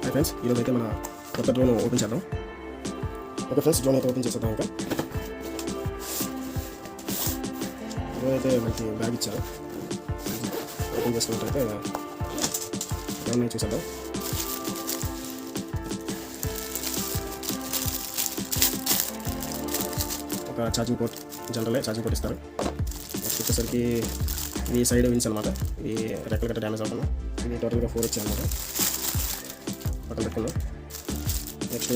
Hi friends, ఈరోజు అయితే మన కొత్త డ్రోన్ ఓపెన్ చేద్దాం. ఓకే ఫ్రెండ్స్, డ్రోన్ అయితే ఓపెన్ చేసేద్దాం. ఇంకా డ్రోన్ అయితే మనకి బ్యాగ్ ఇచ్చారు. ఓపెన్ చేసుకున్నట్టయితే డ్రోన్ చూసేద్దాం. ఒక charging port, general charging port ఇస్తారు. నెక్స్ట్ వచ్చేసరికి ఇది సైడ్ విన్స్ అనమాట. ఇది రెక్కలు గట్ట డ్యామేజ్ అవుతుంది. ఇది టోటల్గా 4 వచ్చాయి అనమాట. పక్కన పెట్టుకున్నాం. నెక్స్ట్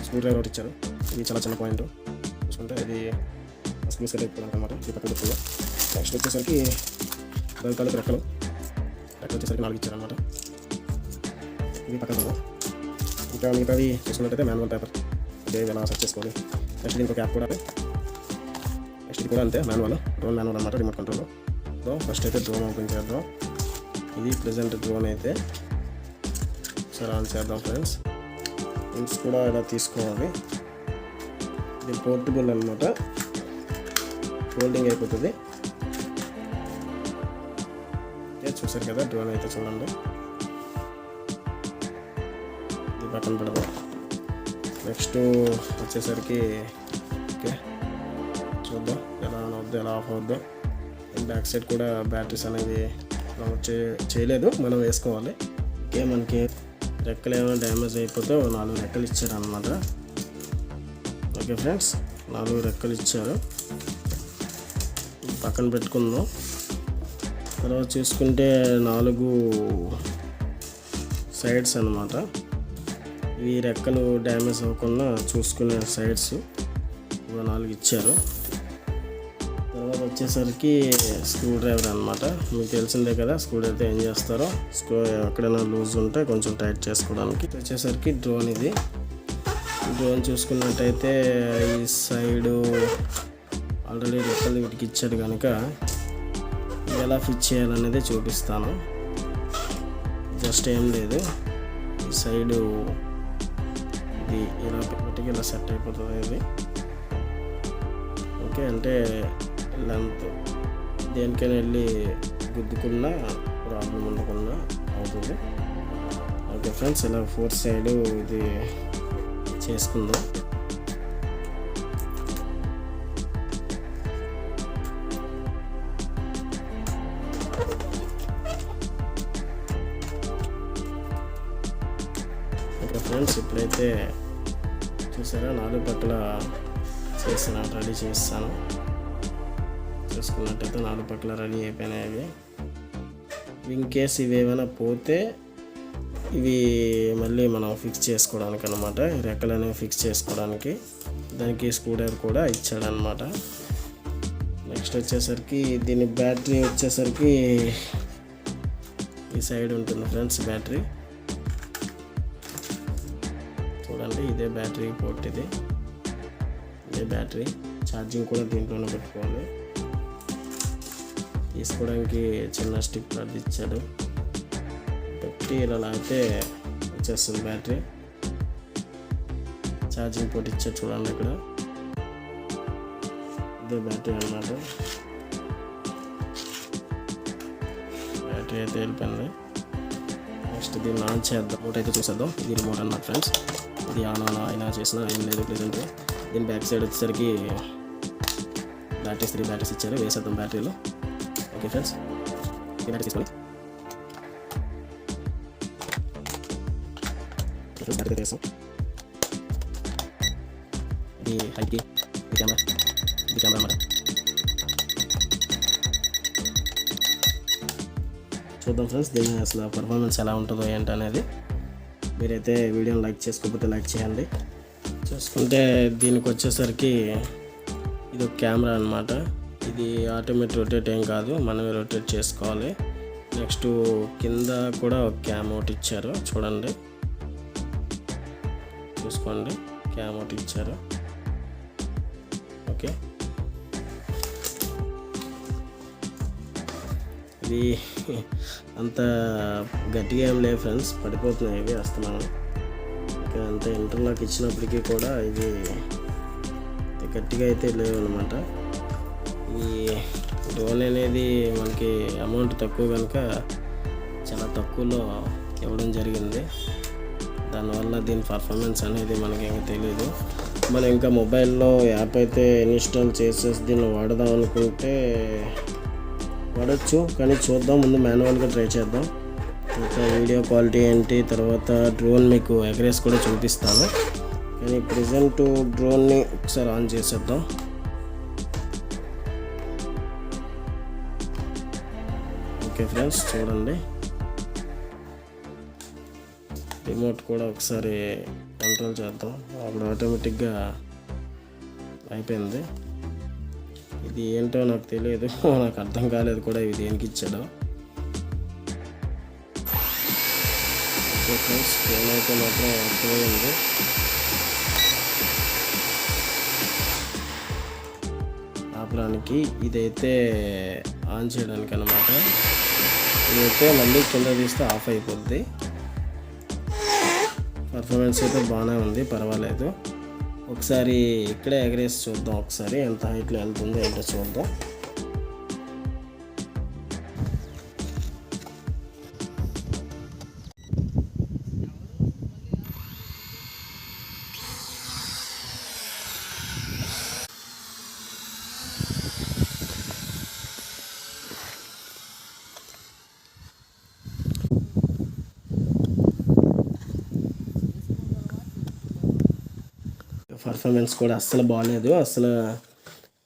స్క్రూ డ్రైవర్ ఒకటి ఇచ్చారు. ఇది చాలా చిన్న పాయింట్ చూసుకుంటే ఇది స్క్రూస్ కట్ అయిపోయింది అనమాట. ఇది పక్కన పెట్టుకున్నాం. నెక్స్ట్ వచ్చేసరికి రెక్కలు వచ్చేసరికి 4 ఇచ్చారు అనమాట. ఇది పక్కన ఉందా. ఇంకా మిగతాది చూసుకున్నట్టయితే మాన్యువల్ పేపర్, అదే ఎలా సెట్ చేసుకోవాలి. నెక్స్ట్ దీనికి ఒక యాప్ కూడా. నెక్స్ట్ ఇది కూడా అంతే, డ్రోన్ మాన్యువల్ అనమాట, రిమోట్ కంట్రోల్. సో ఫస్ట్ అయితే డ్రోన్ ఓపెన్ చేద్దాం. ఇది ప్రెజెంట్ డ్రోన్ అయితే సరే ఆన్ చేద్దాం ఫ్రెండ్స్. పిన్స్ కూడా ఇలా తీసుకోవాలి. ఇది పోర్టబుల్ అనమాట, ఫోల్డింగ్ అయిపోతుంది. చూసారు కదా డ్రోన్ అయితే, చూడండి. ఇది పక్కన పెడదాం. నెక్స్ట్ వచ్చేసరికి ఓకే చూద్దాం ఎలా ఆన్ అవుద్దో, ఎలా ఆఫ్ అవుద్దో. బ్యాక్ సైడ్ కూడా బ్యాటరీస్ అనేది చేయలేదు, మనం వేసుకోవాలి. ఓకే, మనకి రెక్కలు ఏమైనా డ్యామేజ్ అయిపోతే 4 రెక్కలు ఇచ్చారు అనమాట. ఓకే ఫ్రెండ్స్, 4 రెక్కలు ఇచ్చారు. పక్కన పెట్టుకుందాం. తర్వాత చూసుకుంటే 4 సైడ్స్ అనమాట. ఇవి రెక్కలు డ్యామేజ్ అవ్వకుండా చూసుకునే సైడ్స్ 4 ఇచ్చారు. తర్వాత వచ్చేసరికి స్క్రూ డ్రైవర్ అనమాట. మీకు తెలిసిందే కదా, స్క్రూ డ్రైవర్ ఏం చేస్తారో, ఎక్కడైనా లూజ్ ఉంటే కొంచెం టైట్ చేసుకోవడానికి. వచ్చేసరికి డ్రోన్, ఇది డ్రోన్ చూసుకున్నట్టయితే ఈ సైడు ఆల్రెడీ రెక్కలు వీటికి ఇచ్చాడు కనుక ఎలా ఫిట్ చేయాలనేది చూపిస్తాను. జస్ట్ ఏం లేదు, ఈ సైడు ఇది ఇలా పెట్టుకి ఇలా సెట్ అయిపోతుంది. ఇది ఓకే, అంటే లెంత్ దేనికైనా వెళ్ళి గుద్దుకున్నా ప్రాబ్లం ఉండకుండా అవుతుంది. ఓకే ఫ్రెండ్స్, ఇలా 4 సైడ్ ఇది చేసుకుందాం. ఓకే ఫ్రెండ్స్, ఇప్పుడైతే చూసారా 4 పక్కల రెడీ చేస్తాను. చూసుకున్నట్టయితే 4 పక్కల రెడీ అయిపోయినాయి. ఇన్ కేస్ ఇవి ఏమైనా పోతే ఇవి మళ్ళీ మనం ఫిక్స్ చేసుకోవడానికి అనమాట. రెక్కలు అనేవి ఫిక్స్ చేసుకోవడానికి దానికి స్క్రూ డ్రైవర్ కూడా ఇచ్చాడనమాట. నెక్స్ట్ వచ్చేసరికి దీని బ్యాటరీ వచ్చేసరికి ఈ సైడ్ ఉంటుంది ఫ్రెండ్స్. బ్యాటరీ చూడండి, ఇదే బ్యాటరీ పోర్ట్, ఇదే బ్యాటరీ. ఛార్జింగ్ కూడా దీంట్లోనే పెట్టుకోవాలి. తీసుకోవడానికి చిన్న స్టిక్ అది ఇచ్చాడు, పెట్టి ఇలా లాగితే వచ్చేస్తుంది బ్యాటరీ. ఛార్జింగ్ పోర్ట్ ఇచ్చాడు చూడండి ఇక్కడ, ఇదే బ్యాటరీ అన్నమాట. బ్యాటరీ అయితే వెళ్ళిపోయింది. నెక్స్ట్ దీన్ని ఆన్ చేద్దాం. రిమోట్ అయితే చూసేద్దాం. ఇది రిమోట్ అన్నమాట ఫ్రెండ్స్. ఇది ఆన్ అయినా చేసినా ఏం లేదు ప్రెజెంట్. దీని బ్యాక్ సైడ్ వచ్చేసరికి బ్యాటరీస్ 3 బ్యాటరీస్ ఇచ్చారు, వేసేద్దాం బ్యాటరీలో. ఓకే ఫ్రెండ్స్, ఈ బ్యాటరీ తీసుకోండి. బ్యాటరీ వేస్తాం. ఇది హైకి, ఇది కెమెరా అన్నమాట. చూద్దాం ఫ్రెండ్స్, దీని అసలు పర్ఫార్మెన్స్ ఎలా ఉంటుందో ఏంటి అనేది. మీరైతే వీడియోని లైక్ చేసుకోకపోతే లైక్ చేయండి. చూసుకుంటే దీనికి వచ్చేసరికి ఇది ఒక కెమెరా అనమాట. ఇది ఆటోమేటిక్ రొటేట్ ఏం కాదు, మనమే రొటేట్ చేసుకోవాలి. నెక్స్ట్ కింద కూడా ఒక క్యామ్ ఒకటి ఇచ్చారు చూడండి, చూసుకోండి, క్యామ్ ఒకటి ఇచ్చారు. ఓకే, ఇది అంత గట్టిగా ఏం లేదు ఫ్రెండ్స్, పడిపోతున్నాయి ఇవి వస్తున్నాను. ఇంకా అంత ఇంటర్లాక్ ఇచ్చినప్పటికీ కూడా ఇది గట్టిగా అయితే లేవు అనమాట. ఈ డ్రోన్ అనేది మనకి అమౌంట్ తక్కువ కనుక చాలా తక్కువలో ఇవ్వడం జరిగింది. దానివల్ల దీని పర్ఫార్మెన్స్ అనేది మనకి ఇంకా తెలియదు. మనం ఇంకా మొబైల్లో యాప్ అయితే ఇన్స్టాల్ చేసేసి దీన్ని వాడదాం అనుకుంటే వాడచ్చు, కానీ చూద్దాం, ముందు మాన్యువల్గా ట్రై చేద్దాం. ఇంకా వీడియో క్వాలిటీ ఏంటి, తర్వాత డ్రోన్ మీకు ఎగరేసి కూడా చూపిస్తాను. కానీ ప్రజెంట్ డ్రోన్ని ఒకసారి ఆన్ చేసేద్దాం. ఓకే ఫ్రెండ్స్, చూడండి, రిమోట్ కూడా ఒకసారి కంట్రోల్ చేద్దాం. అప్పుడు ఆటోమేటిక్గా అయిపోయింది. ఇది ఏంటో నాకు తెలియదు, నాకు అర్థం కాలేదు కూడా ఇది దేనికి ఇచ్చాడో. ఓకే ఫ్రెండ్స్, ఏమైతే మాత్రం అర్థమైంది. ఆపడానికి ఇదైతే ఆన్ చేయడానికి అన్నమాట. ఇదైతే మళ్ళీ కింద తీస్తే ఆఫ్ అయిపోద్ది. పర్ఫార్మెన్స్ అయితే బాగానే ఉంది, పర్వాలేదు. ఒకసారి ఇక్కడే ఎగరేసి చూద్దాం, ఒకసారి ఎంత హైట్లో వెళ్తుందో ఏంటో చూద్దాం. పర్ఫార్మెన్స్ కూడా అస్సలు బాగాలేదు. అసలు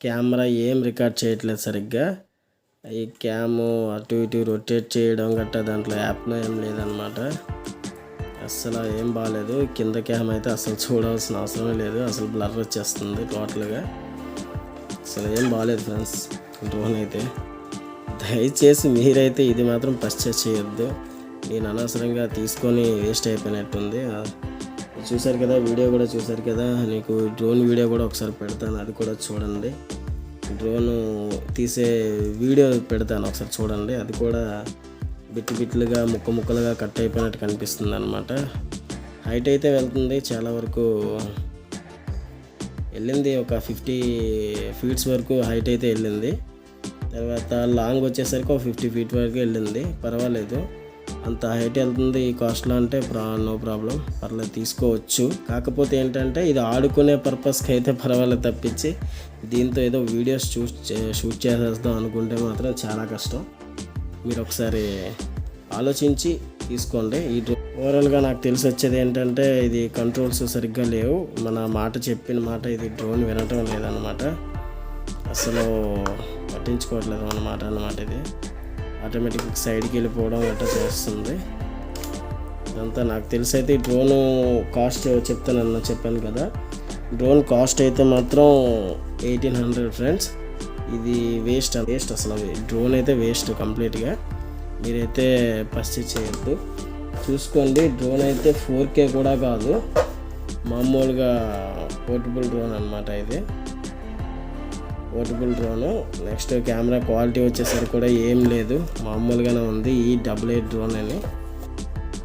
కెమెరా ఏం రికార్డ్ చేయట్లేదు సరిగ్గా. ఈ క్యాము అటు ఇటు రొటేట్ చేయడం గట్టా దాంట్లో యాప్లో ఏం లేదనమాట. అస్సలు ఏం బాగాలేదు. కింద క్యామ్ అయితే అసలు చూడాల్సిన అవసరమే లేదు, అసలు బ్లర్ వచ్చేస్తుంది టోటల్గా. అసలు ఏం బాగాలేదు ఫ్రెండ్స్ డ్రోన్ అయితే. దయచేసి మీరైతే ఇది మాత్రం పర్చేస్ చేయొద్దు. నేను అనవసరంగా తీసుకొని వేస్ట్ అయిపోయినట్టుంది. చూసారు కదా, వీడియో కూడా చూసారు కదా. నీకు డ్రోన్ వీడియో కూడా ఒకసారి పెడతాను, అది కూడా చూడండి. డ్రోన్ తీసే వీడియో పెడతాను, ఒకసారి చూడండి. అది కూడా బిట్లుగా ముక్కలుగా కట్ అయిపోయినట్టు కనిపిస్తుంది అనమాట. హైట్ అయితే వెళ్తుంది, చాలా వరకు వెళ్ళింది, ఒక 50 ఫీట్స్ వరకు హైట్ అయితే వెళ్ళింది. తర్వాత లాంగ్ వచ్చేసరికి ఒక 50 ఫీట్ వరకు వెళ్ళింది. పర్వాలేదు, అంత హైట్ వెళ్తుంది ఈ కాస్ట్లో అంటే నో ప్రాబ్లం, పర్లేదు, తీసుకోవచ్చు. కాకపోతే ఏంటంటే ఇది ఆడుకునే పర్పస్కి అయితే పర్వాలేదు తప్పించి దీంతో ఏదో వీడియోస్ షూట్ చేసేద్దాం అనుకుంటే మాత్రం చాలా కష్టం. మీరు ఒకసారి ఆలోచించి తీసుకోండి. ఈ ఓవరాల్గా నాకు తెలిసి వచ్చేది ఏంటంటే ఇది కంట్రోల్స్ సరిగ్గా లేవు. మన మాట చెప్పిన మాట ఇది డ్రోన్ వినటం లేదన్నమాట, అసలు పట్టించుకోవట్లేదు అన్నమాట. ఇది ఆటోమేటిక్ సైడ్కి వెళ్ళిపోవడం గట్రా చేస్తుంది. ఇదంతా నాకు తెలిసి అయితే ఈ డ్రోను కాస్ట్ చెప్పాను కదా. డ్రోన్ కాస్ట్ అయితే మాత్రం 1800 ఫ్రెండ్స్. ఇది వేస్ట్ అసలు. డ్రోన్ అయితే వేస్ట్ కంప్లీట్గా. మీరైతే పర్చేస్ చేయొద్దు. చూసుకోండి, డ్రోన్ అయితే 4K కూడా కాదు, మామూలుగా పోర్టబుల్ డ్రోన్ అన్నమాట. ఇది portable drone. Next camera quality వచ్చేసరికి కూడా ఏం లేదు, మామూలుగానే ఉంది. ఈ 88 డ్రోన్ అని.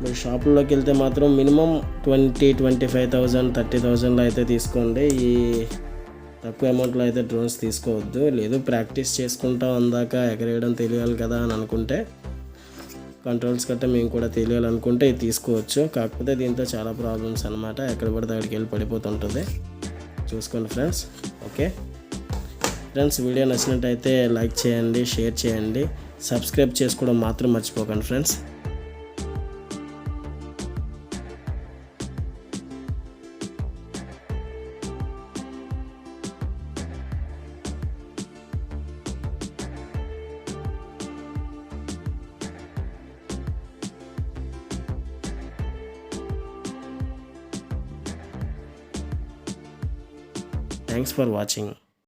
మీరు షాపుల్లోకి వెళ్తే మాత్రం మినిమం 25,000 30,000లో అయితే తీసుకోండి. ఈ తక్కువ అమౌంట్లో అయితే డ్రోన్స్ తీసుకోవద్దు. లేదు ప్రాక్టీస్ చేసుకుంటా అందాక ఎగరేయడం తెలియాలి కదా అని అనుకుంటే, కంట్రోల్స్ గట్టా మేము కూడా తెలియాలనుకుంటే ఇది తీసుకోవచ్చు. కాకపోతే దీంతో చాలా ప్రాబ్లమ్స్ అనమాట, ఎక్కడ పడితే అక్కడికి వెళ్ళి పడిపోతుంటుంది. చూసుకోండి ఫ్రెండ్స్. ఓకే ఫ్రెండ్స్, వీడియో నచ్చినట్టయితే లైక్ చేయండి, షేర్ చేయండి, సబ్స్క్రైబ్ చేసుకోవడం మాత్రం మర్చిపోకండి ఫ్రెండ్స్. Thanks for watching.